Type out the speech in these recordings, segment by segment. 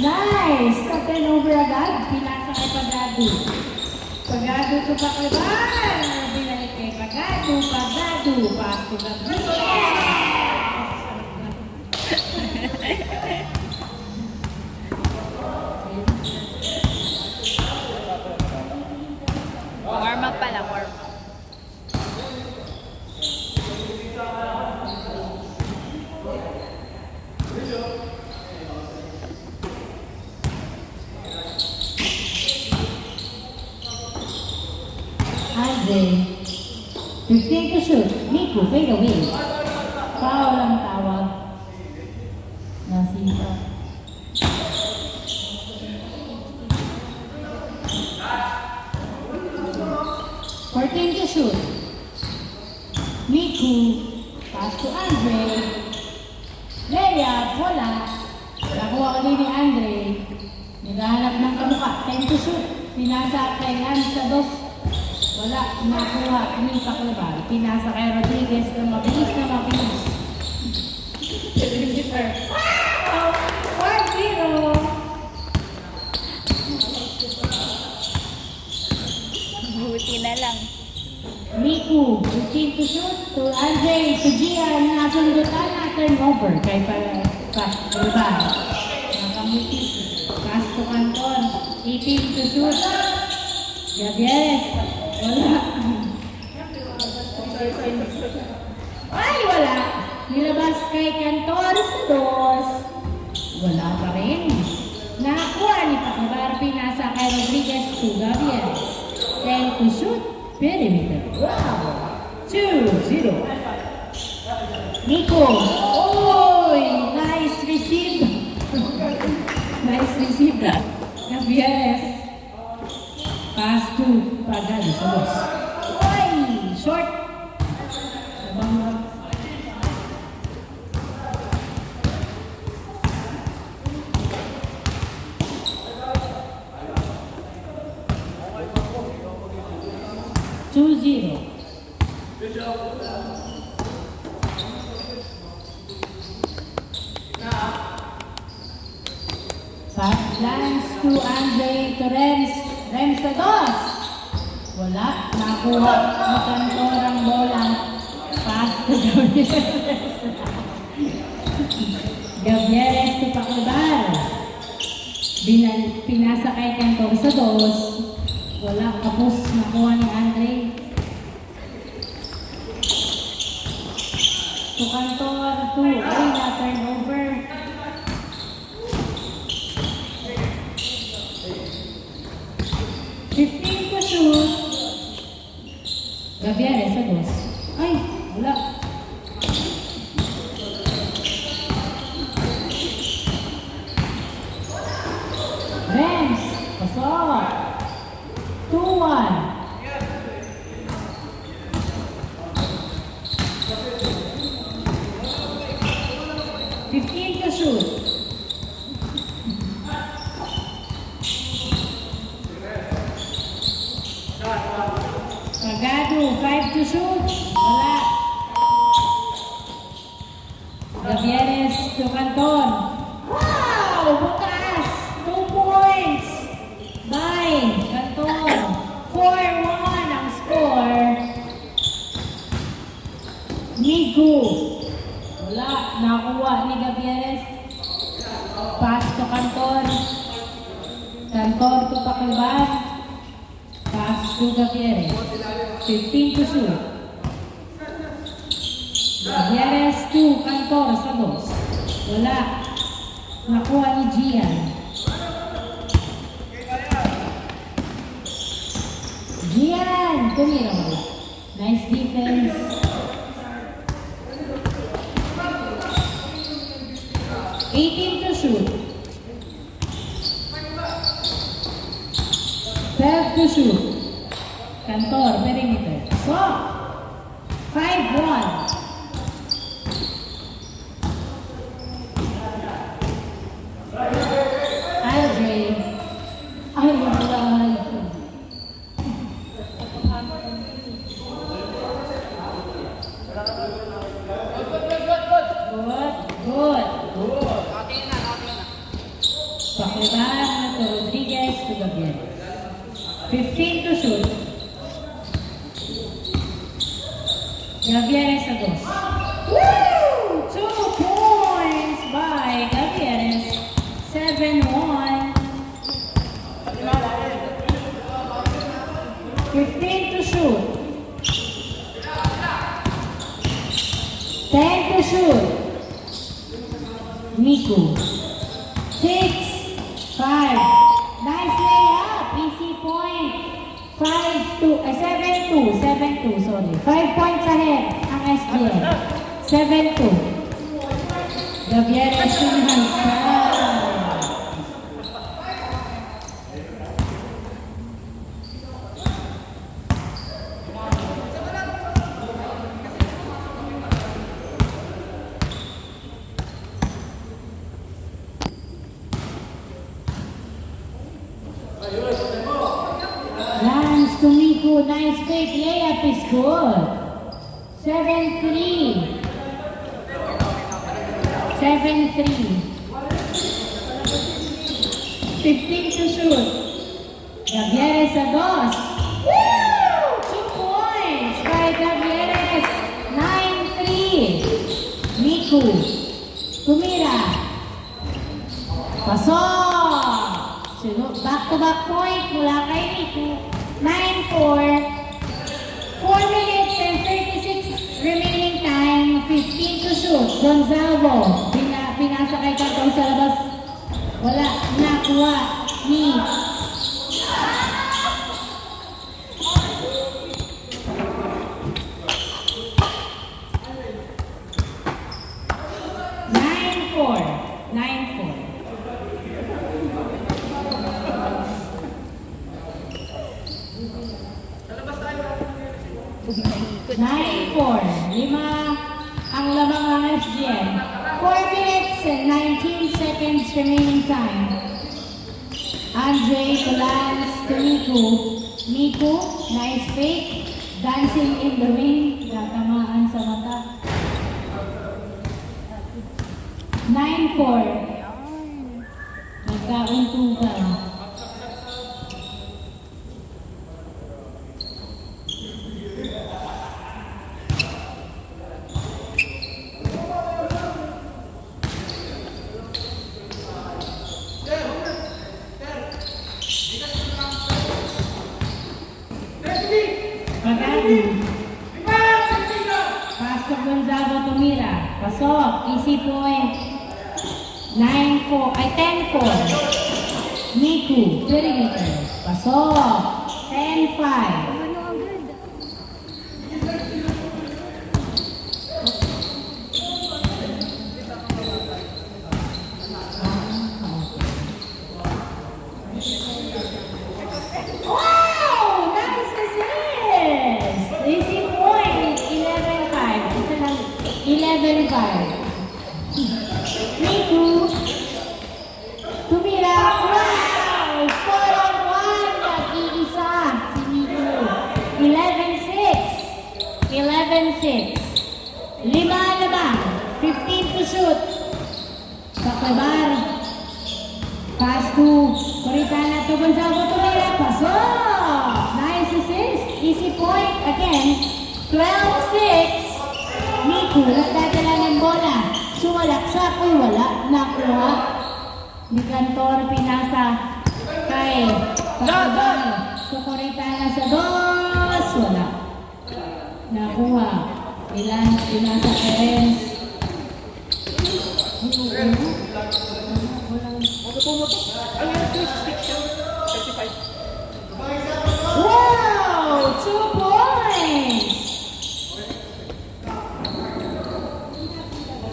Nice! Top turnover agad. Pinasa kay Pagado. Pagado to Pakliban. Binalik kay Pagado. Pagado. Pass to the Warm up pala, warm up. Andre. 15 to shoot. Miku, fade away. Foul ang tawag. Nasita. Fourteen to shoot. Miku. Pass to Andre. Layup. Wala. Nakuha ka din ni Andre. Naghahanap ng kamukha. 10 to shoot. Pinasa kay Hans sa dos. Wala, nakuha ni Pakliban. Pinasa kay Rodriguez na mabilis na mabilis. Wow! 4-0! Buti na lang. Miku, 15 to shoot. To Andre, to Gian, nasundutan na turnover kay Pakliban. Nakamuti. Pass to Canton, 18 to shoot. Gabieres. Wala. Ay, wala. Nilabas kay Cantor sa dos. Wala pa rin. Nakakuha ni Pakliban. Pinasa kay Rodriguez to Gabieres. 10 to shoot. Perimeter. Wow. 2-0. Nico. Oy, nice receive. Nice receive. Gabieres. Pass to Pagado sa dos. Oy! Short! Sabang 2-0. Pass lands to Andre Torres. Rems sa dos. Wala. Nakuha ni Cantor ang bola. Pass to Gabieres. Gabieres to Pakliban. Pinasa kay Cantor sa dos. Wala. Kapos nakuha ni Andre. To Cantor to ay na turnover. Gabieres sa dos. Ay, wala. Rems, pasok. 2-1. To shoot. Pagado, 5 to shoot. Wala. Gabieres to Canton. Wow! Bukas! 2 points! By Canton. 4-1 ang score. Migu. Wala. Nakuha ni Gabieres. Pass to Canton. Canton to Pakliban. Pass to Gabieres. 15 to shoot. Gabieres to Cantor sa dos. Wala. Nakuha ni Gian. Gian! Tumira mo. Nice defense. To shoot. 12 to shoot. Cantor, perimeter. So, 5-1. Andre. Ay, wala. Gavieres a dos. Woo! 2 points by Gavieres. 7-1. 15 to shoot. 10 to shoot. Nico. 6, 5. Nice layup. Easy point. 7-2, sorry. 5 points ahead ang SGN. 7-2. Gavieres Sinhansa. Lance to Miku, nice fake layup is good. 7-3. 7-3. 15 to shoot. Gavieres a dos. Woo! 2 points by Gavieres. 9-3. Miku. Tumira. Pasok. Back-to-back point mula kay Nico. 9-4. 4 minutes and 36 remaining time. 15 to shoot. Gonzalo. Pinasa kay Cantor sa labas. Wala. Nakuha ni Good save. 9-4. 5 ang lamang ng FGN. 4 minutes and 19 seconds remaining time. Andre to Lance to Nico. Nico, nice fake. Dancing in the wind. Tatamaan sa mata. 9-4. Nagkauntukan. Pagano. Pasok Gonzago Tumira. Pasok. Easy point. 10-4. Niku. Perimeter. Pasok. 10-5. Ano agad? Wow! Nice assist! Easy point. 11-5. Isa lang. 11-5. Niku. Tumira. Wow! 4-on-1. Nag-iisa si Niku. 11-6. 11-6. 5 naman. 15 to shoot. Saklebar. Pass to Coritana to Gonzago Tumira. Pasok! Nice assist. Easy point. Again. 12-6. Niku nagdadala ng bola. Sumalaksak. Uy, wala. Nakuha. Ni Cantor pinasa kay Saklebar. To Coritana sa dos. Wala. Nakuha. Ilan pinasa kay Renz. Wow! 2 points!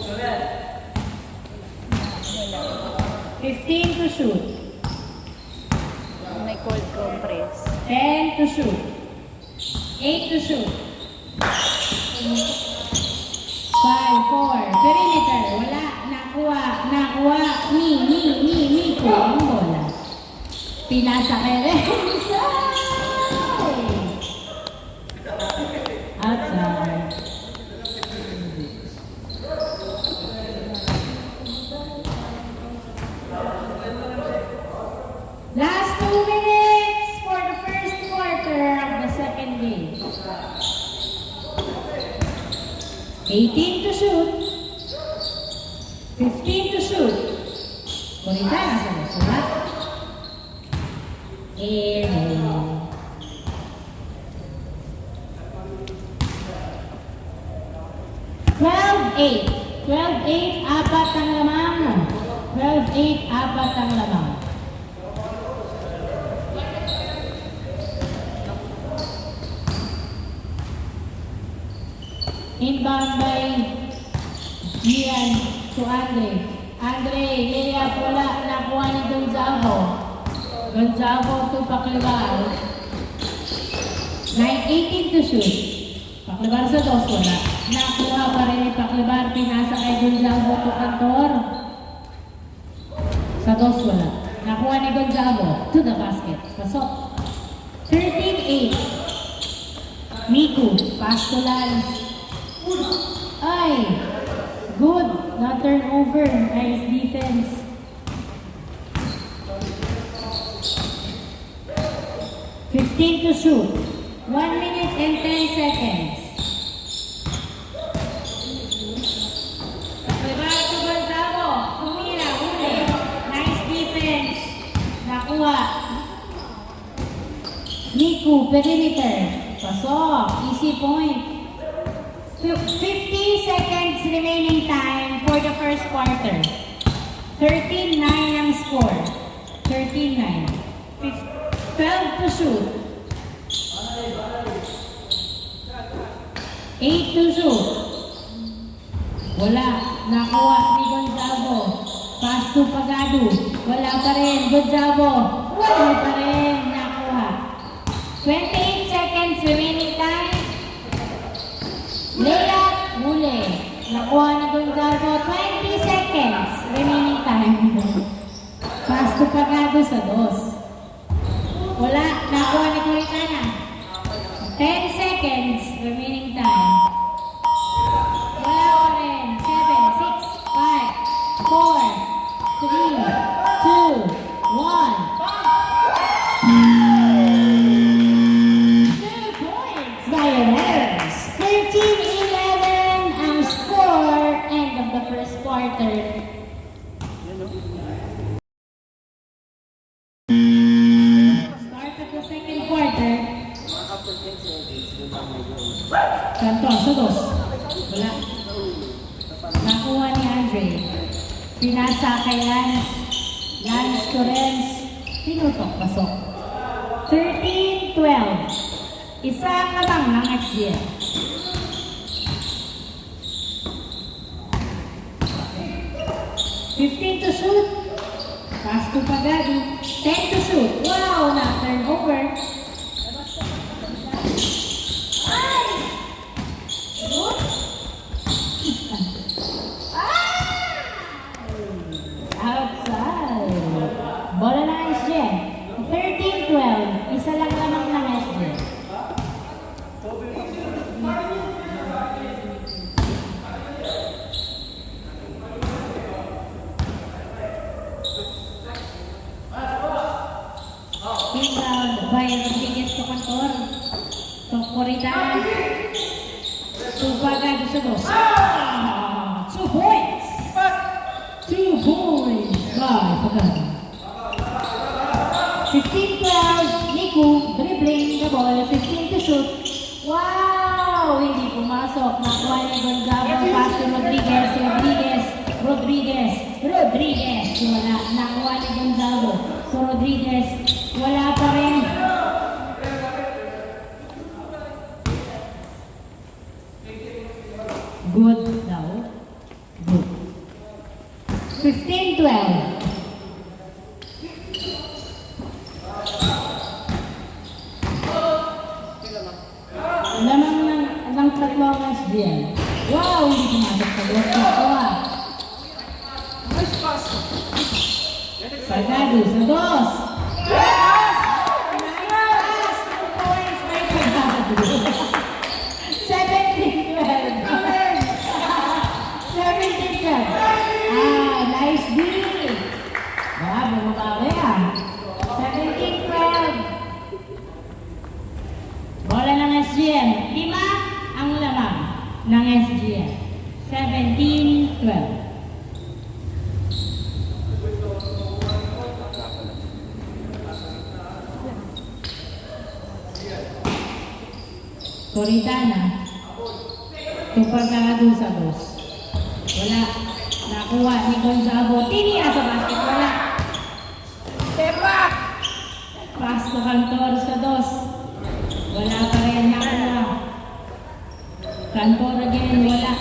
Wala. 15 to shoot. May cold compress. 10 to shoot. 8 to shoot. 5-4. Perimeter. Wala. Nakuha. Nico. Ang bola. Pinasa kay Renz. Outside. Last 2 minutes for the first quarter of the second game. 18 to shoot. 15 to shoot. Kurita, nasa sulat. And 12-8. 12-8, apat ang lamang. 12-8, apat ang lamang. Inbound by Gian to Andre. Andre, layup wala. Nakuha ni Gonzago. Gonzago to Paklibar. 9-18 to shoot. Paklibar sa dos, wala. Nakuha pa rin ni Paklibar. Pinasa kay Gonzago to Cantor. Sa dos, wala. Nakuha ni Gonzago to the basket. Pasok. 13-8. Miku, pass to Lance. Ay! Good! Not turnover. Nice defense. $15 to shoot. 1 minute and 10 seconds. Paklibar to Gonzago. Tumira, huli. Nice defense. Nakuha. Miku, perimeter. Pasok. Easy point. 50 seconds remaining time for the first quarter. 13-9 ang score. 13-9. 12 to shoot. 8 to shoot. Wala. Nakuha ni Gonzago. Pass to Pagado. Wala pa rin. Gonzago. Wala pa rin. Nakuha. 28 seconds remaining time. Layup, huli. Nakuha ni Gonzago, 20 seconds remaining time. Pass to Pagado sa dos. Wala, nakuha ni Coritana. 10 seconds remaining time. Wala pa rin. 7, 6, 5, 4, 3, 2, 1. 2 points by Ernest. 13-11 ang score. End of the first quarter. Start of the second quarter. Cantor sa dos. Wala. Nakuha ni Andre. Pinasa kay Lance. Lance Torres. Pinutok. Pasok. 13-12. Isa ka lang ng FGL. 15 to shoot. Pass to Pagado. 10 to shoot. Wow, na turnover. Ay! Good. Outside. Bola ng SGL. 13-12. Isa lang lamang ng SGL. Inbound by Rodriguez to Cantor. To Coritana. To Pagado sa dos. 2 points! 2 points by Pagado. 15-12. Miku dribbling the ball. 15 to shoot. Wow! Hindi pumasok. Nakuha ni Gonzago. Pass to Rodriguez. Rodriguez. Wala. Nakuha ni Gonzago. So Rodriguez. Wala pa rin. Good daw. Good. 15-12. Lamang ng tatlo ang SDL. Wow! Hindi pumasok sa dos. Nakuha. Pagado sa dos. Nice! 2 points by Pagado. 17-12. 17-12. Nice D. Bumababa yan. 17-12. Bola ng SGM. 5 ang lamang. ng SGN. 17-12. Coritana. Tupagado sa dos. Wala. Nakuha ni Gonzago. Tinia sa basket. Wala. Step back! Pass to Cantor sa dos. Wala pa rin nakuha. Cantor again. Wala.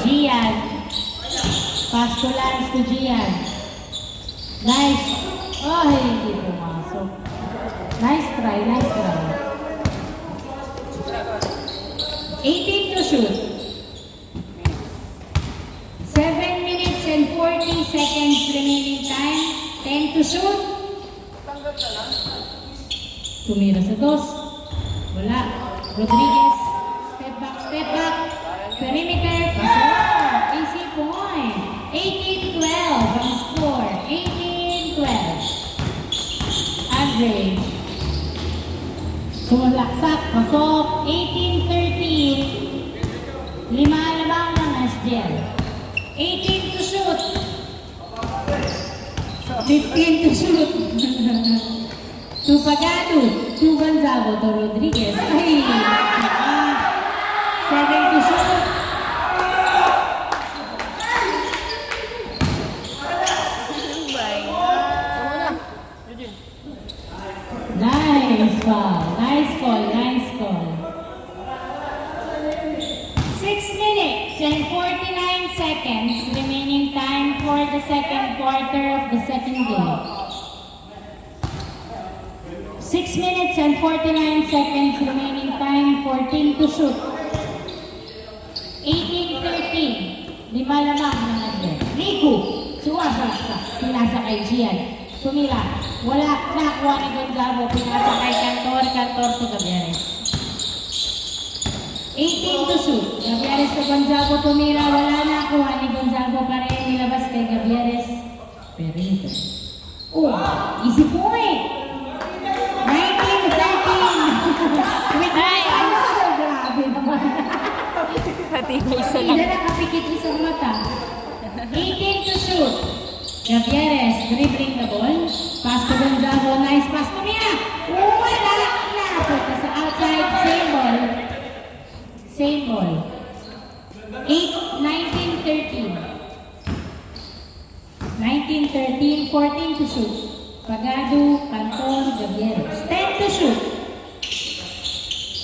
Gian. Pass to Lance to Gian. Nice. Oh, hindi pumasok. Nice try, nice try. 18 to shoot. 7 minutes and 40 seconds remaining time. 10 to shoot. Tumira sa dos. Wala. Rodriguez. Step back. Perimeter. Pasok. Easy point. 18-12 ang score. 18-12. Andre. Sumalaksak. Pasok. 18-13. 5 labang ng Asgel. 18 to shoot. 15 to shoot. To Pagado. To Gonzago. To Rodriguez. Ay! 7 to shoot. Nice call. Nice call. 6 minutes and 49 seconds remaining time for the second quarter of the second game. 6 minutes and 49 seconds remaining time, 14 to shoot. 18-13. 5 lamang na nagden. Rico, suwasalaksak. Pinasa kay Gian. Tumira. Wala. Nakuha ni Gonzago. Pinasa kay Cantor. Cantor to Gabieres. 18 to shoot. Gabieres to Gonzago. Tumira. Wala. Nakuha ni Gonzago pa rin. Nilabas kay Gabieres. Perimeter. Oh, easy point. 19-13. Ay, grabe naman. Pati may isa Hindi lang. nakapikit isang mata. 18 to shoot. Gabieres, dribbling the ball. Pass to Gonzago. Nice pass. Tumira. Wala na. Punta sa outside. Same ball. 19-13. 19-13. 14 to shoot. Pagado, Cantor, Gabieres. 10 to shoot.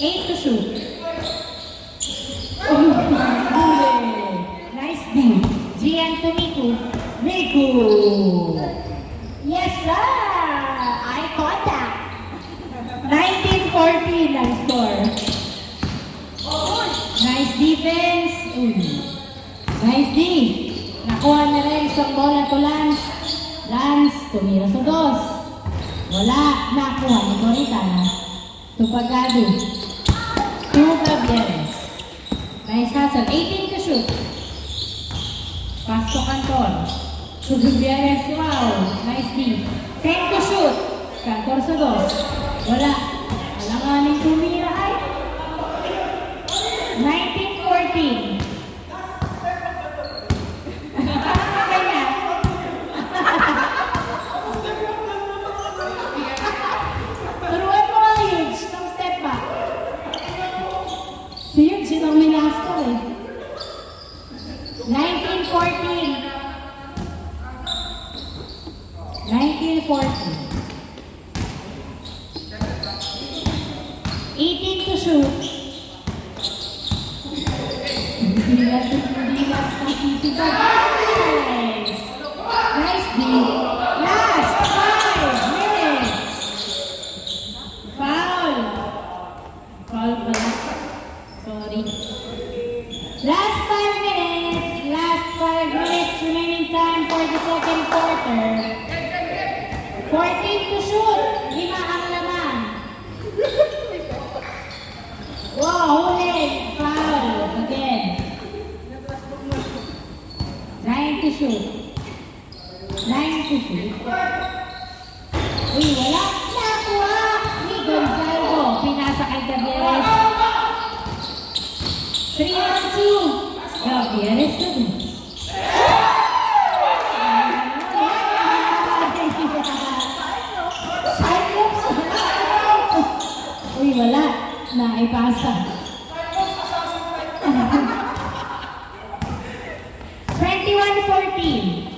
8 to shoot. Nice D. Gian to Miku. Yes, sir. Eye contact. 19-14 ang score. Nice defense. Nice D. Nakuha na rin isang bola to Lance. Lance, tumira sa dos. Wala. Nakuha ni Coritana. Tupagado. To Gabieres. Nice hustle. 18 to shoot. Pass to Cantor. To Gabieres. Wow. Nice D. 10 to shoot. Cantor sa dos. Wala. Alanganin tumira ay. 19-14. Turuan mo ang Yuge ng step back. Si Yuge, sinang minaster eh. 19-14. 19-14. 18 to shoot. Hindi na nakikita. Nice! Nice D. Last 5 minutes. Foul pala. Sorry. Last 5 minutes. Last 5 minutes remaining time for the second quarter. 14 to shoot. 5 ang laman. Wow, huli. Foul. Again. 9 to shoot. 9 to shoot. Uy, wala. Nakuha ni Gonzago. Pinasa kay Gabieres. 3-2. Gavieres to do. Uy, wala. Naipasa. 21-14.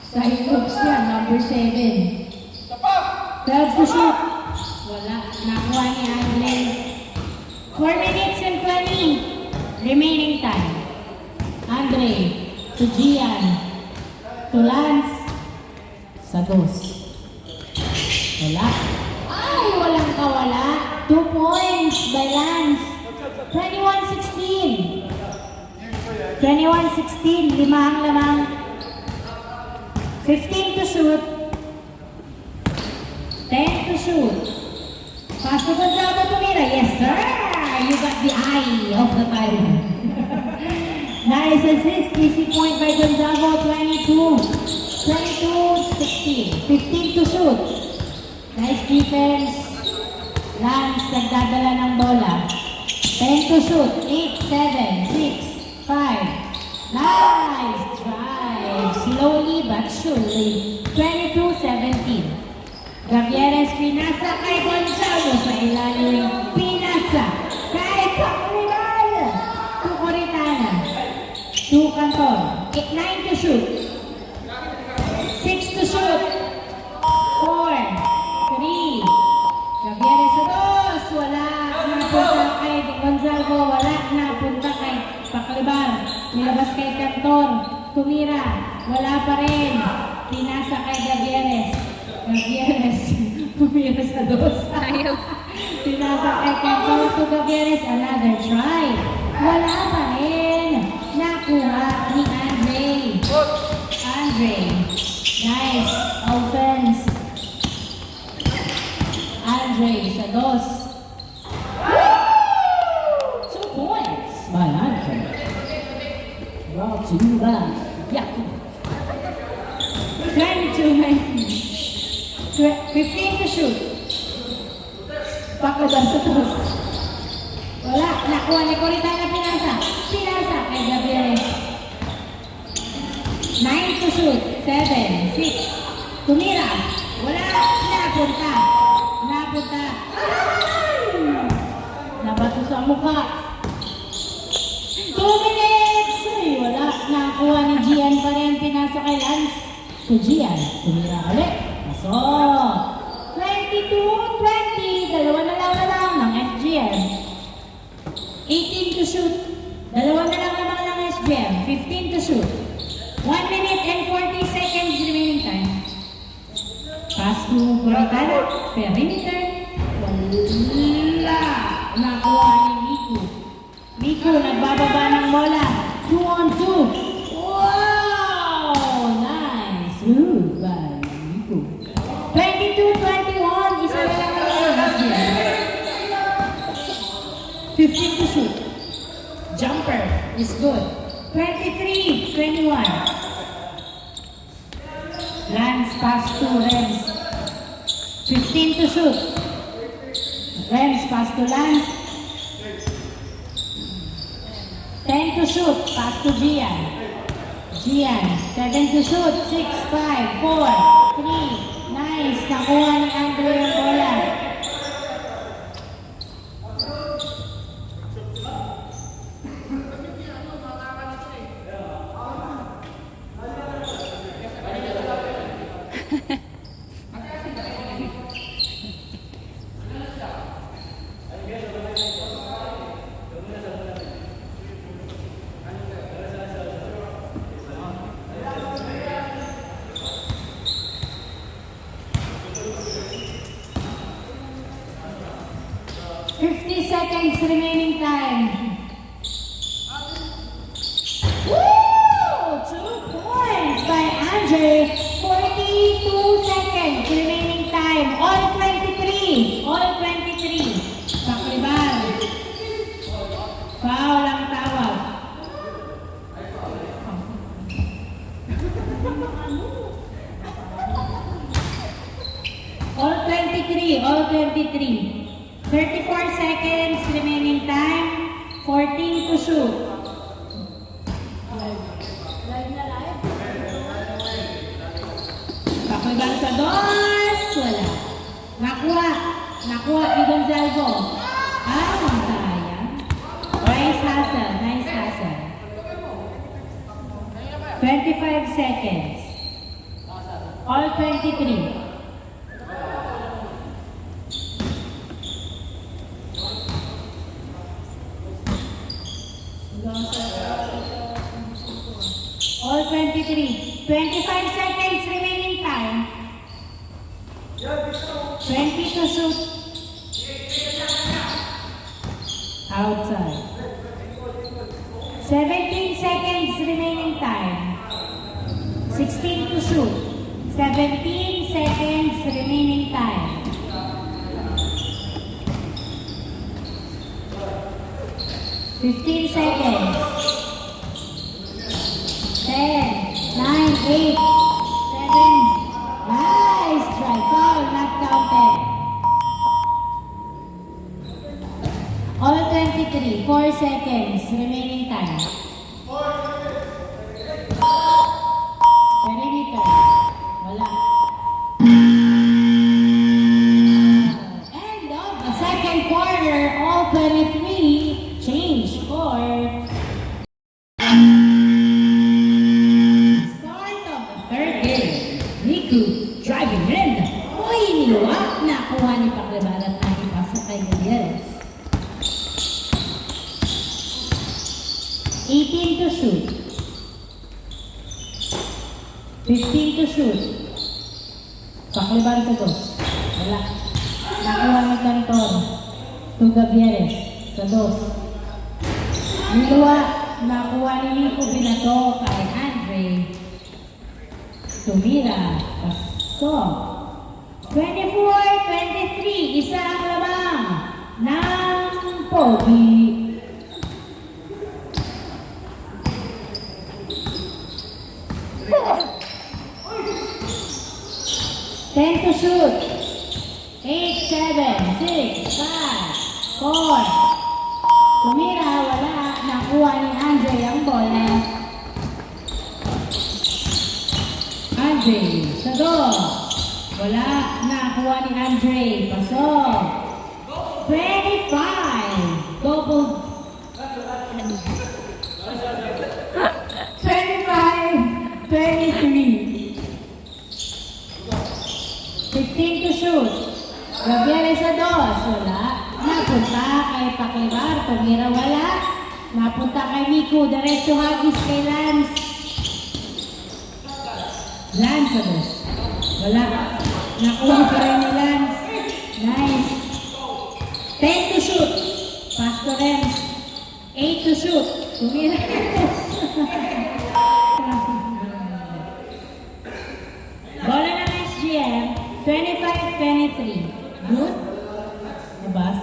Cyclops yan, number 7. 12 to shoot. Wala. Nakuha ni Adley. 4 minutes and 20 remaining time. Andre to Gian to Lance sa dos. Wala. Ay, walang kawala. 2 points by Lance. 21-16. 21-16. Limang lamang. 15 to shoot. 10 to shoot. Pass to Gonzaga Tumira. Yes, sir. You got the eye of the timer. Nice assist. Easy point by Gonzaga. 22-16. 15 to shoot. Nice defense. Lance nagdadala ng bola. 10 to shoot. 8, 7, 6, 5. Nice drive. Slowly but surely. 22-17. Gavieres pinasa kay Gonzalo sa ilalim. Pinasa kay Pacquiao. To Coritana. To Cantor. 9 to shoot. 6 to shoot. 4, 3. Gavieres sa dos. Wala. Napunta kay Gonzalo. Wala. Napunta kay Pacquiao. Nilabas kay Cantor. Tumira. Wala pa rin. Pinasa kay Gavieres. Gavieres. Tumira sa dos. Ayaw. Pinasa kay Cantor to Gavieres. Another try. Wala pa rin. Nakuha ni Andre. Andre. Nice. Offense. Andre sa dos. 2 points by Andre. Brought to you by Yakult. 22-19. 15 to shoot. Pacquiao sa dos. Wala. Nakuha ni Coritana pinasa. Pinasa kay Gavieres. 9 to shoot. 7, 6. Tumira. Wala. Napunta. Napunta. Ay! Nabato sa mukha. 2 minutes. Ay, wala. Nakuha ni Gian pa rin. Pinasa kay Lance. To Gian. Tumira ulit. Pasok. 22-20. Dalawa na lang ng SGM. 18 to shoot. Dalawa na lang naman ng SGM. 15 to shoot. 1 minute and 40 seconds remaining time. Pass to Coritana. Perimeter. Wala. Nakuha ni Miku. Miku nagbababa ng bola. 2-on-2. Wow! Nice. Move by Miku. 22-21. Isa na lang ng SGM. 15 to shoot. Jumper is good. 23-21. Lance pass to Rems. 15 to shoot. Rems pass to Lance. 10 to shoot. Pass to Gian. Gian. 7 to shoot. 6, 5, 4, 3. Nice. Nakuha ni Andre yung bola. Seconds remaining time. Woo! 2 points by Andre. 42 seconds remaining time. All 23. All 23. Pakribal. Foul ang tawag. All 23. All 23. 34 seconds remaining time. 14 to to shoot. Pakliban sa dos. Wala. Nakuha. Nakuha ni Gonzalo. Ah, sayang. Nice hustle. Nice hustle. 25 seconds. All 23. All 23. 25 seconds remaining time. 20 to shoot. Outside. 17 seconds remaining time. 16 to shoot. 17 seconds remaining time. 15 seconds. 10, 9, 8, 7. Nice try. Foul, not counted. All 23. 4 seconds remaining time. Perimeter. Wala. End of the second quarter. All 23. Change score. Start of the third game. Niku driving in. Uy, niluwak. Nakuha ni Pakliban at nakipasa kay Gutierrez. 18 to shoot. 15 to shoot. Pakliban sa dos. Wala. Nakuha ni Cantor. To Gutierrez. Sa dos. Niluwa. Nakuha ni Nico Binato kay Andre. Tumira. Pasok. 24-23. Isa ang lamang ng Pogi. Ten to shoot. 8, 7, 6, 5, 4. Tumira, wala. Nakuha ni Andre ang bola. Andre, sa dos. Wala. Nakuha ni Andre. Pasok. 25. Double. 25, 23. 15 to shoot. Gutierrez sa dos. Wala. Napunta kay Paklibar. Tumira wala. Napunta kay Nico. Diretso hagis kay Lance. Lance sa dos. Wala. Nakuha pa rin ni Lance. Nice. 10 to shoot. Pass to Renz. 8 to shoot. Tumira. Bola ng SGM. 25-23. Good? Nabas?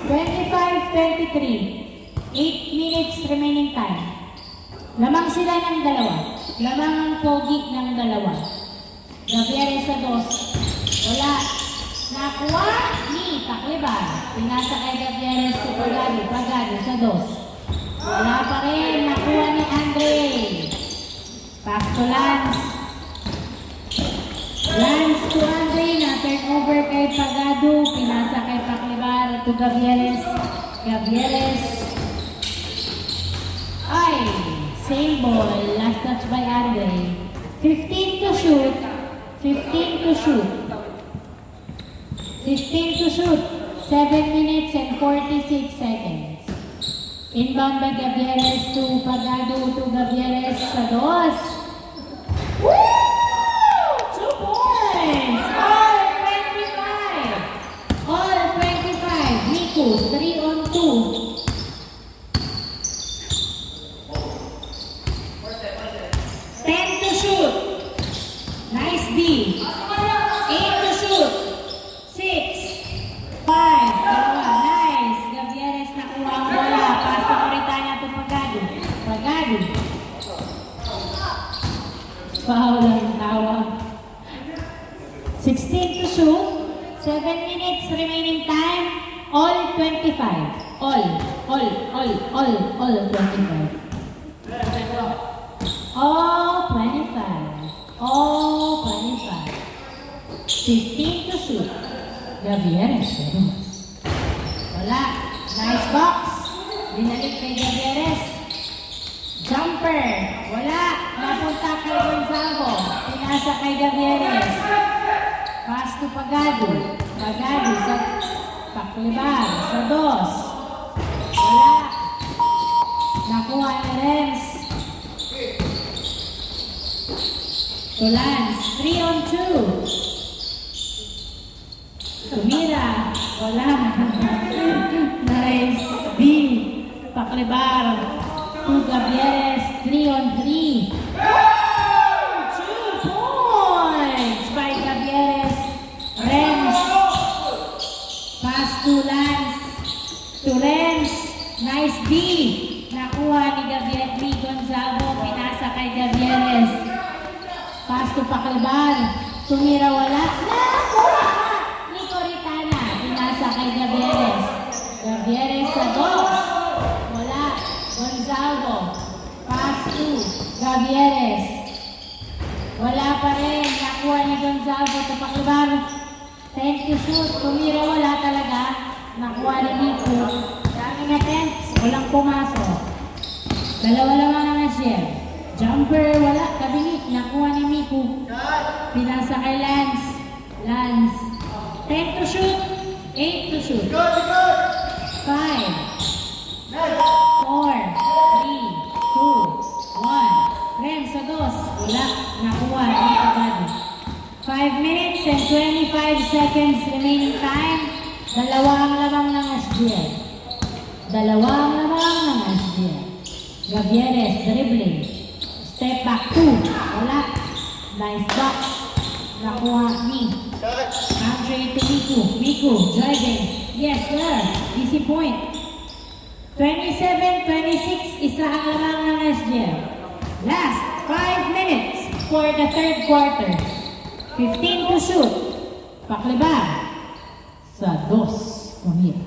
$25-23. 8 minutes remaining time. Lamang sila ng dalawa. Lamang ang pogi ng dalawa. Gutierrez sa dos. Wala. Nakuha ni Pakliban. Pinasa kay Gutierrez si Pagado. Pagado sa dos. Wala pa rin. Nakuha ni Andre. Pass to Lance. Lance to Andre. Na-turn over kay Pagado. Pinasa kay Pakliban. To Gutierrez. Gutierrez. Ay! Same ball. Last touch by Andre. 15 to shoot. 15 to shoot. 15 to shoot. 7 minutes and 46 seconds. Inbound by Gutierrez to Pagado to Gutierrez sa dos. Woo! 2 points! All 25! All 25! Nico, 3 on 2. 10 to shoot. Nice D. 8 to shoot. 6, 5, dalawa. Nice. Gutierrez nakuha ang bola. Pass na Moritania to Pagado. Pagado. Foul ang tawag. 16 to shoot. 7 minutes remaining time. All 25. All 25. All 25. All 25. 15 to shoot. Gavieres. Wala. Nice box. Binalik kay Gavieres. Jumper. Wala. Napunta kay Gonzago. Pinasa kay Gavieres. Pass to Pagado. Pagado sa Paklibar. Sa dos. Wala. Nakuha ni Renz. To Lance. 3 on 2. Tumira. Wala. Nice. B. Paklibar. To Gavieres. 3 on 3. 2 points by Gavieres. Renz. Pass to Lance. To Renz. Nice D. Nakuha ni Gavieres. Ni Gonzago. Pinasa kay Gavieres. Pass to Paklibar. Tumira wala. Nakuha ni Coritana. Pinasa kay Gavieres. Gavieres sa dos. Wala. Gonzago. Pass to Gavieres. Wala pa rin. Nakuha ni Gonzago to Paklibar. Thank you shoot. Tumira wala talaga. Nakuha ni Nico. Daming attempts. Walang pumasok. Dalawa lamang ang na-share. Jumper, wala. Kabinit. Nakuha ni Nico. Pinasa kay Lance. Lance. 10 to shoot. 8 to shoot. 5. 4. 3. 2. 1. Rem sa dos. Wala. Nakuha ni Pagado. 5 minutes and 25 seconds remaining time. Dalawang lamang ng SGL. Dalawang lamang ng SGL. Gavieres dribbling. Step back 2. Wala. Nice box. Nakuha ni Andre to Miku. Miku driving. Yes sir. Easy point. 27-26. Isa ang lamang ng SGL. Last 5 minutes for the third quarter. 15 to shoot. Paklibar. Sa dos. Tumira.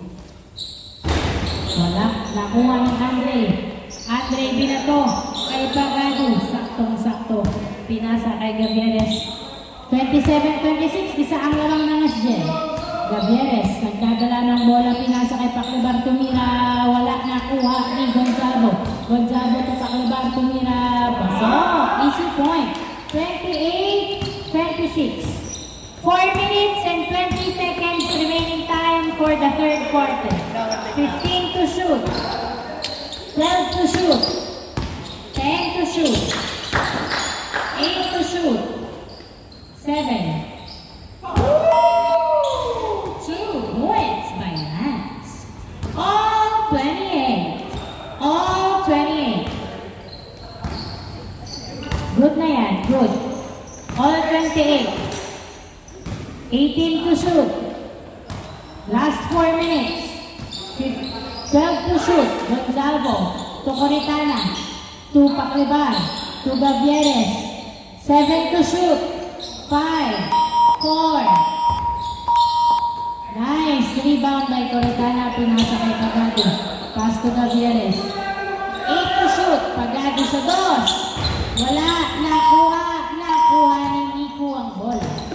Wala. Nakuha ni Andre. Andre binato. Kay Pagado. Saktong-sakto. Pinasa kay Gavieres. 27-26. Isa ang lamang ng SGL. Gavieres. Nagdadala ng bola. Pinasa kay Paklibar. Tumira. Wala. Nakuha ni Gonzago. Gonzago to Paklibar. Tumira. Pasok. Easy point. 28-26. 4 minutes and 20 seconds remaining time for the third quarter. 15 to shoot. 12 to shoot. 10 to shoot. 8 to shoot. 7. 2 points by Lance. All 28. All 28. Good na yan. Good. All 28. 18 to shoot. Last 4 minutes. 12 to shoot. Gonzago. To Coritana. To Paklibar. To Gavieres. 7 to shoot. 5. 4. Nice. Rebound by Coritana. Pinasa kay Pagado. Pass to Gavieres. 8 to shoot. Pagado sa dos. Wala. Nakuha. Nakuha ni Nico ang bola.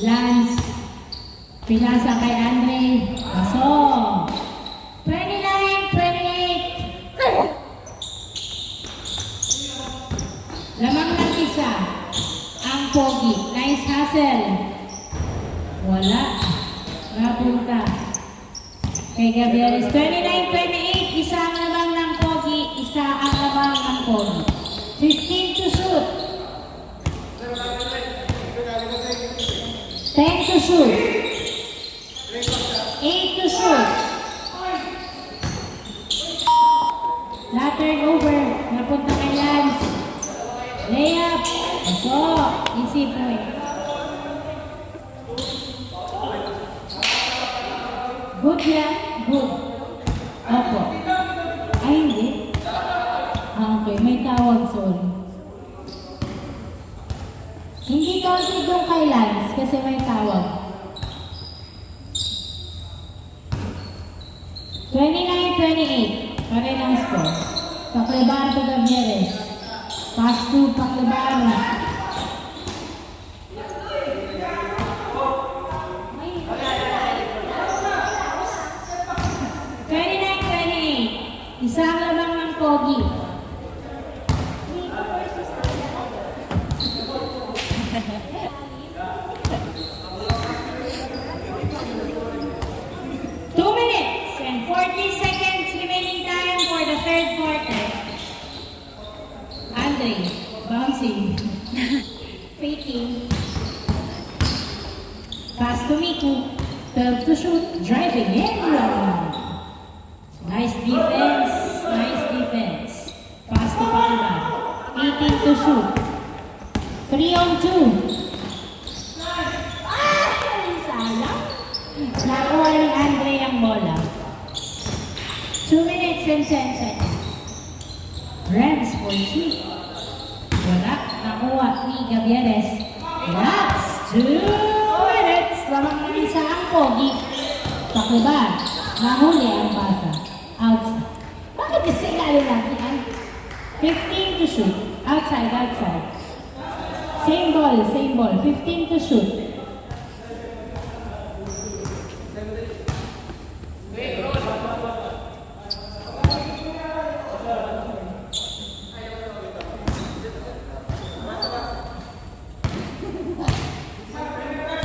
Lance. Pinasa kay Andre. Pasok. 29-28. Lamang ng isa. Ang pogi. Nice hustle. Wala. Napunta. Kay Gavieres. 29-28. Isa ang lamang ng pogi. Isa ang lamang ng pogi. 15 to shoot. 10 to shoot. 8 to shoot. Turn over. Napunta kay Lance. Layup. Pasok. Easy point. Good yan. Good. Opo. Ay, hindi. Okay, may tawag, sorry. Hindi counted doon kay kay Lance kasi may tawag. 29-28. Pare ng score. Paclebar to Gavieres. Pass to Paclebar. Isang labang ng Pogi. Two minutes and 40 seconds remaining time for the third quarter. Andre, bouncing. Faking. Pass to Miku. 12 to shoot. Driving in. Nice defense. Nice defense. Pass to Paclebar. 18 to shoot. 3 on 2. Sayang. Nakuha ni Andre ang bola. 2 minutes and 10 seconds. Rams for 2. Wala. Nakuha ni Gavieres. Last 2 minutes. Lamang ng isa ang Pogi. Paclebar. Nahuli ang pasa. Outside. Bakit kasi lalo lagi yan? 15 to shoot. Outside, outside. Same ball, same ball. 15 to shoot.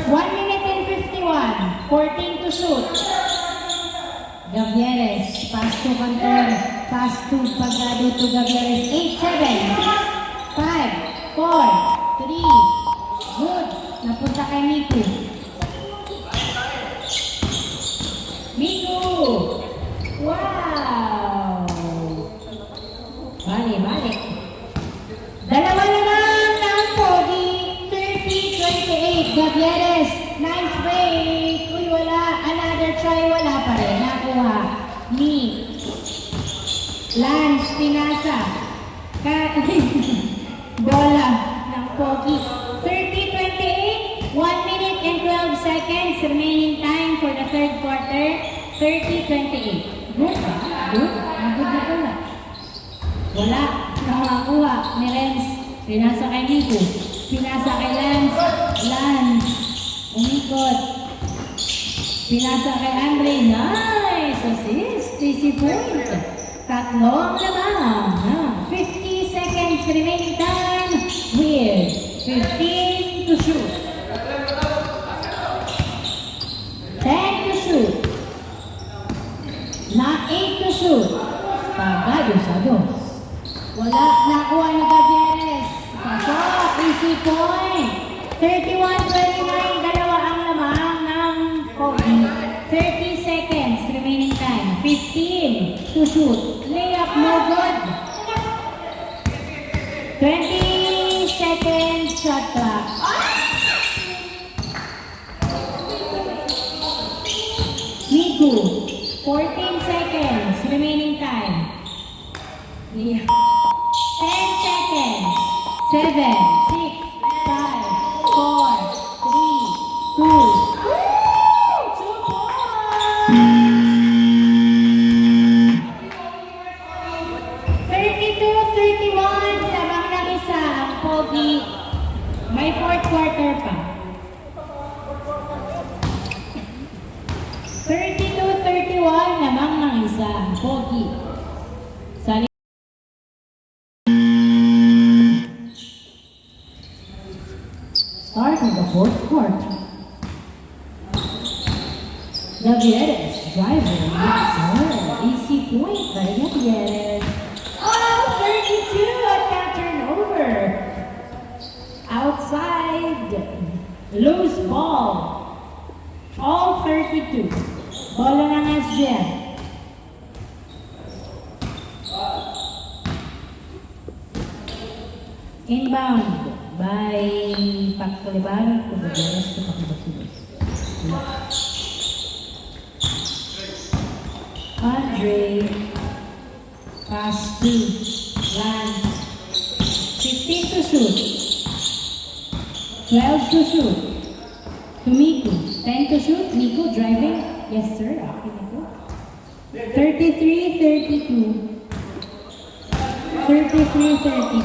One minute and 51. 14 to shoot. Gavieres, pass to Cantor, pass to Pagado to Gavieres. 8, 7, 6, 5, 4, 3. Good. Napunta kay Miku. Miku! Wow! Bali, bali. Dalawa naman ng Pogi. 30-28. Gavieres. Nice break. Uy, wala. Another try. Wala pa rin. Nakuha ni Lance Pinasa. Bola ng Pogi. 30-28. 1 minute and 12 seconds remaining time for the third quarter. 30-28. Good ba? Good. Nagod na pala. Wala. Nakakuha ni Renz. Pinasa kay Nico. Pinasa kay Lance. Lance. Umikot. Pinasa kay Andre. Nice assist. Easy point. Tatlong naman. 50 seconds remaining time with 15 to shoot. 10 to shoot. Na 8 to shoot. Pagado sa dos. Wala. Nakuha ni Gavieres. Pasok. Easy point. 31-29. Dalawa ang lamang ng Pogi. 30 seconds remaining time. 15 to shoot. Layup no good. 20 seconds shot clock. Miku. 14 seconds remaining time. 10 seconds. 7, 6, 5, 4, 3, 2. 2 32-31. Lamang ng isa ang Pogi. May fourth quarter pa. 32-31. Lamang ng isa ang Pogi. Start of the fourth quarter. Gavieres, driver, easy point by Gavieres. Oh, 32 at that turnover. Outside, loose ball. All 32. Bola ng SGM. Inbound by Paclebar to Gavieres to Paclebar. Andre, pass to Lance. 15 to shoot. 12 to shoot. To Miku. 10 to shoot. Miku driving. Yes, sir. Okay na po. 33-32. 33-32.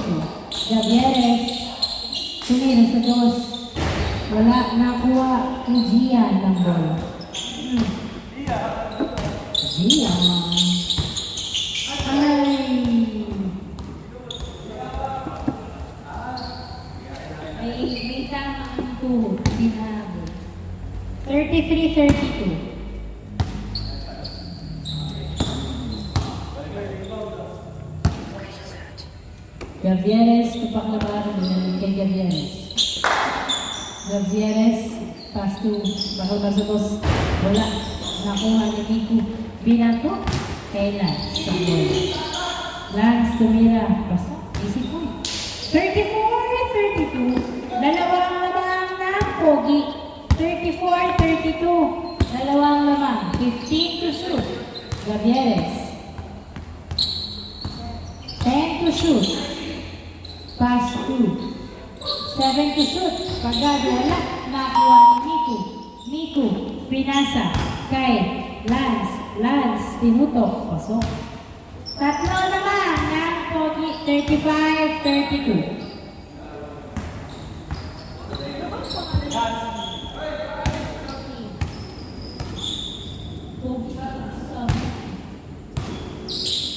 Gavieres. Tumira sa dos. Wala. Nakuha ni Gian ng bola. Gian. Ay. May tamang tuhod. Binahabol. 33-32. Gavieres, tupaklabaran din kay Gavieres. Gavieres, pass to Bakal Masagos. Wala. Nakuha ni Miku. Binato kay Lance. Sa bola. Lance tumira. Basta. Easy point. 34-32. Dalawang lamang ng Pogi. 34-32. Dalawang lamang. 15 to shoot. Gavieres. 10 to shoot. Pass 2. 7 to shoot. Pagado wala. Nakuha ni Miku. Miku. Pinasa. Kay Lance. Lance. Tinutok. Pasok. Tatlo naman ng Pogi. 35-32.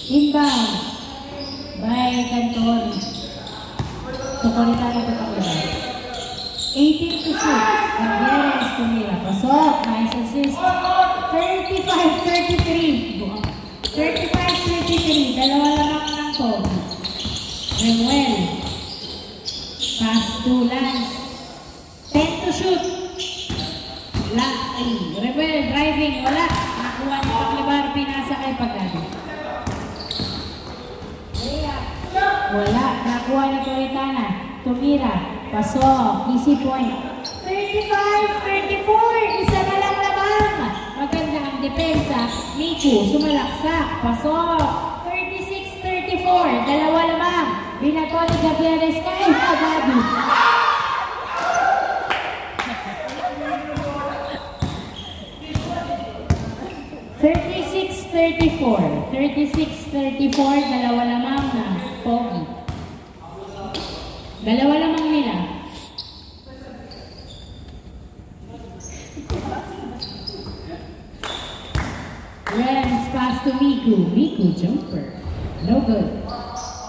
Inbound by Cantor. Tukulitan ito pakita. 18 to shoot. Gavieres tumira. Pasok. Nice assist. 35-33. 35-33. Dalawa lang ng Pogi. Remuel. Pass to Lance. 10 to shoot. Remuel driving. Wala. Nakuha ni Paklibar. Pinasa kay Pagado. Wala. Nakuha ni Coritana. Tumira. Pasok. Easy point. 35-34. Isa na lang naman. Maganda ang depensa. Miku. Sumalaksak. Pasok. 36-34. Dalawa lamang. Binato ni Gavieres kay Pagado. (36-34). 36-34, dalawa lamang na Pogi. Dalawa lamang nila. Rams pass to Miku. Miku jumper. No good.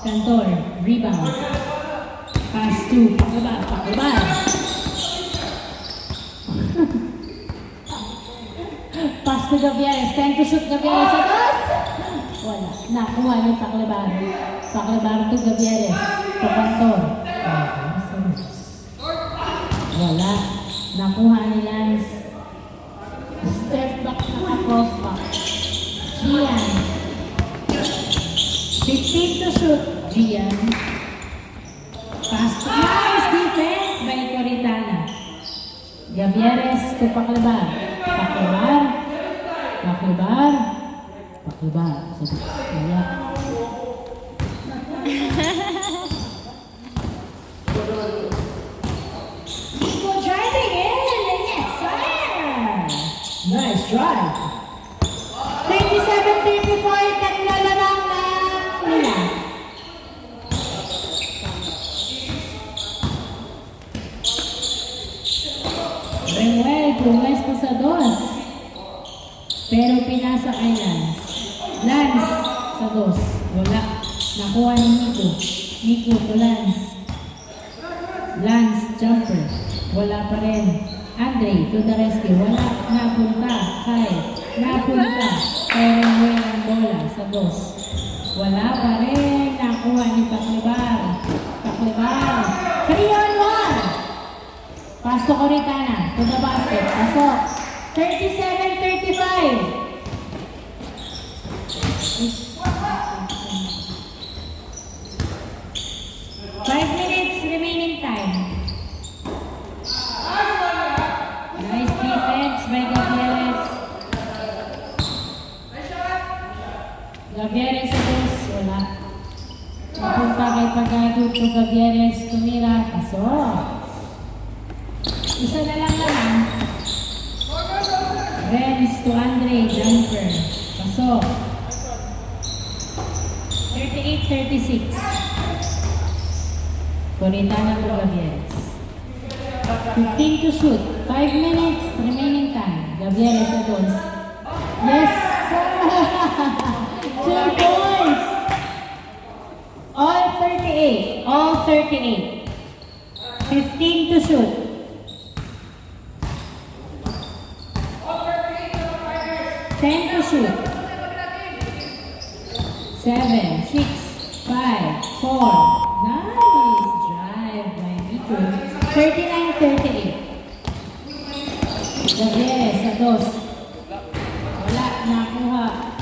Cantor, rebound. Pass to Paklibar. Paklibar. Pass to Gavieres. 10 to shoot. Gavieres sa dos. Wala. Nakuha ni Paklibar. Paklibar to Gavieres. To Cantor. Wala. Nakuha ni Lance. Step back na cross back. Gian. 15 to shoot. Gian. Pass to nice defense by Coritana. Gavieres to Paklibar. Paklibar. Paklibar. Paklibar. Wala. Miku driving in. Yes, sir. Nice drive. 37-34. Tatlo lamang na nila. Remuel pumesto sa dos. Pero pinasa kay Lance. Lance sa dos. Wala. Nakuha ni Miku. Miku to Lance. Lance jumper. Wala pa rin. Andre to the rescue. Wala. Napunta kay Remuel ang bola sa dos. Wala pa rin. Nakuha ni Paklibar. Paklibar. 3-on-1. Pass to Coritana. To the basket. Pasok. 37-35. 5 minutes remaining time. Nice defense by Gavieres. Gavieres sa dos. Wala. Napunta kay Pagado to Gavieres. Tumira. Pasok. Isa na lang naman. Renz to Andre, jumper. Pasok. 38-36. Coritana to Gavieres. 15 to shoot. 5 minutes remaining time. Gavieres adults. Yes, sir! 2 points! All 38. All 38. 15 to shoot. Ten to shoot. 7, 6, 5, 4. Nice drive by Miko. 39-38. Gavieres sa dos. Wala, nakuha.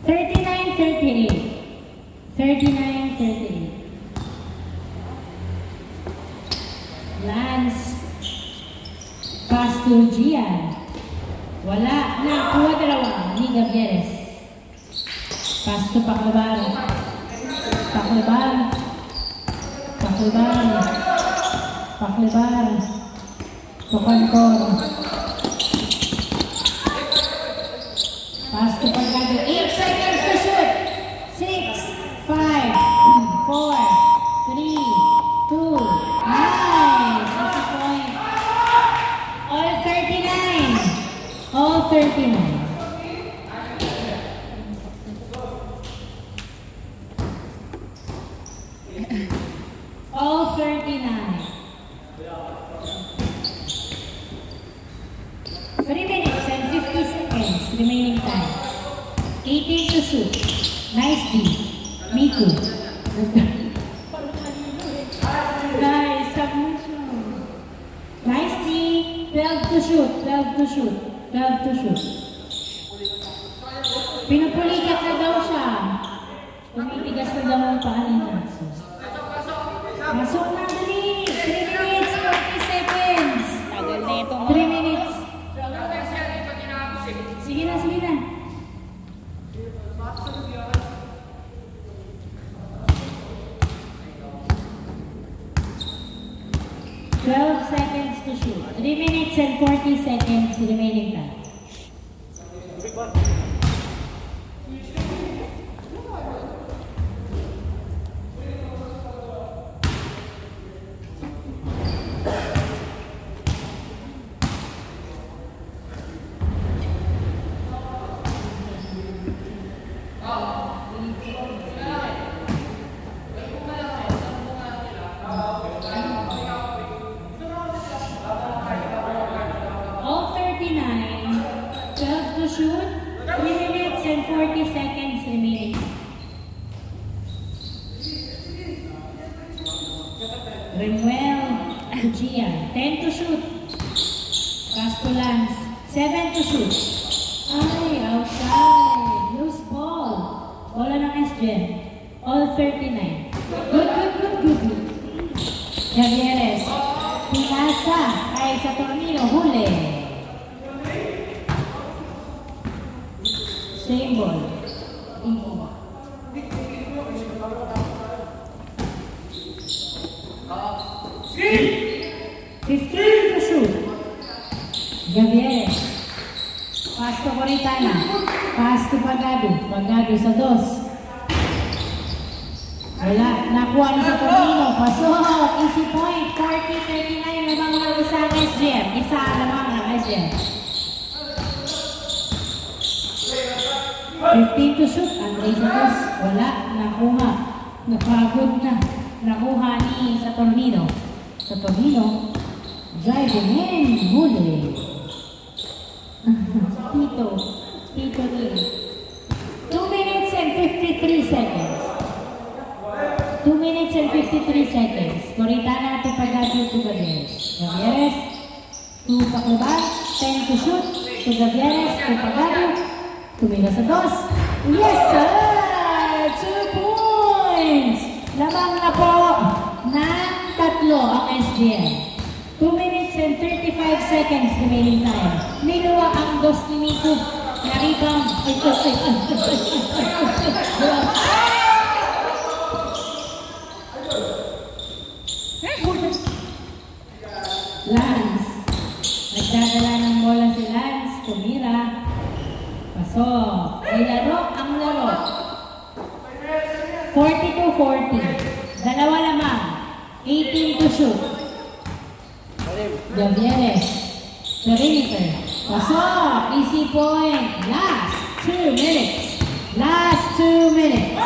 Thirty-nine, 38. Lance. Pass to Gian. Wala. Nakuha dalawa ni Gavieres. Pass to Paclabar. To Concor. Pass to Pagado. 8 seconds to shoot. 6, 5, 4, 3, 2. Nice. That's a point. All 39. All 39. All 39. 3 minutes and 50 seconds remaining time. 18 to shoot. Nice D. Miku. Nice submission. Nice D. 12 to shoot. 12 to shoot. 12 to shoot. Pinupulikat na daw siya. Tumitigas na daw ang paa ni Natsu. Masok na dali. 3 minutes, 40 seconds. Tagal na ito. 3 minutes. Sige na, sige na. Twelve seconds to shoot. 3 minutes and 40 seconds remaining time. All 39, 12 to shoot, 3 minutes and 40 seconds remaining. Remuel Gia, 10 to shoot. Castolans, 7 to shoot. Ay, outside. Loose ball. Bola ng SGen. All 39. Good. Gavieres. Pinasa. Ay, sa Tornino. Huli. Same ball. Ingo. Fifteen to shoot. Gavieres. Pass to Coritana. Pass to Pagado. Pagado sa dos. Wala. Nakuha na sa Tornino. Pasok. Easy point. 40-39 lamang ng isang SGM. Isa lamang ng SGM. 15 to shoot. Andre sa dos. Wala. Nakuha. Napagod na. Nakuha ni sa Tornino. Sa Tornino. Driving in. Huli. Tito din. 2 minutes and 53 seconds. 2 minutes and 53 seconds. Coritana to Pagado to Gavieres. Gavieres to Paclabar. 10 to shoot. To Gavieres to Pagado. Tumira sa dos. Yes, sir! 2 points! Lamang na po ng tatlo ang SGN. 2 minutes and 35 seconds remaining time. Niluwa ang dos ni Miko. Na-rebound. Paso. May laro ang laro. 42-40. Dalawa lamang. 18 to shoot. Javieres. Perimeter. Pasok. Easy point. Last 2 minutes. Last 2 minutes.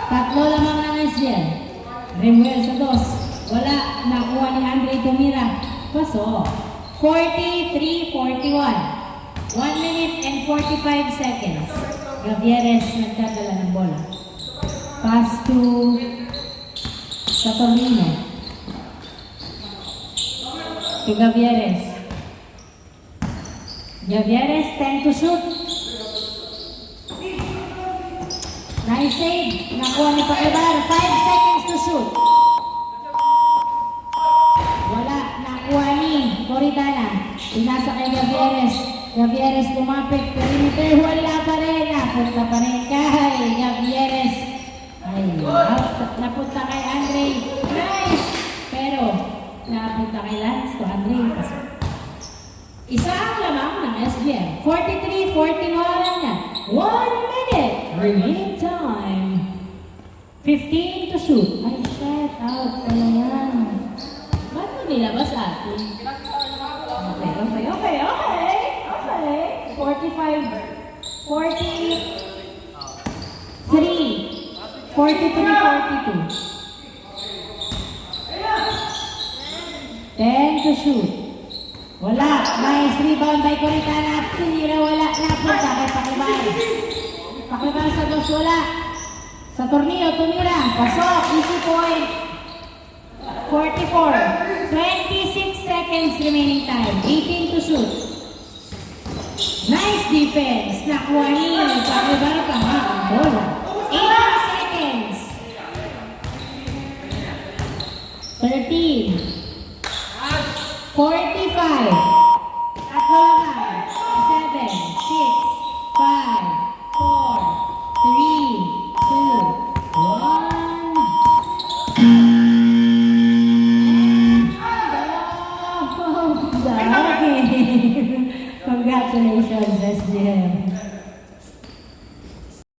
Tatlo lamang ng SGL. Remuel sa dos. Wala. Nakuha ni Andre Tumira. Pasok. 43-41. 1 minute and 45 seconds. Javieres nagdadala ng bola. Pass to Saturnino. To Javieres. Javieres, 10 to shoot. Nice save. Nakuha ni Pakibar. 5 seconds to shoot. Wala. Nakuha ni Coritana. Pinasa kay Javieres. Javieres lumapit. Perimeter. Wala pa rin. Napunta pa rin kay Javieres. Ay, out. Napunta kay Andre. Nice. Pero, napunta kay Lance to Andre. Isa ang lamang ng SGM. 43-41 na. 1 minute. Remaining time. 15 to shoot. Ay, shut out pala yan. Ba't mo nilabas atin? Okay. 45. 43-42. 10 to shoot. Wala. Nice rebound by Coritana. Tinira, wala. Napunta kay Pakibar. Pakibar sa dos, wala. Sa torneo, tumira. Pasok. Easy point. 44. 26 seconds remaining time. 18 to shoot. Nice defense. Nakuha ni Pakibar pa nga ang bola. 18 seconds. 13. 45.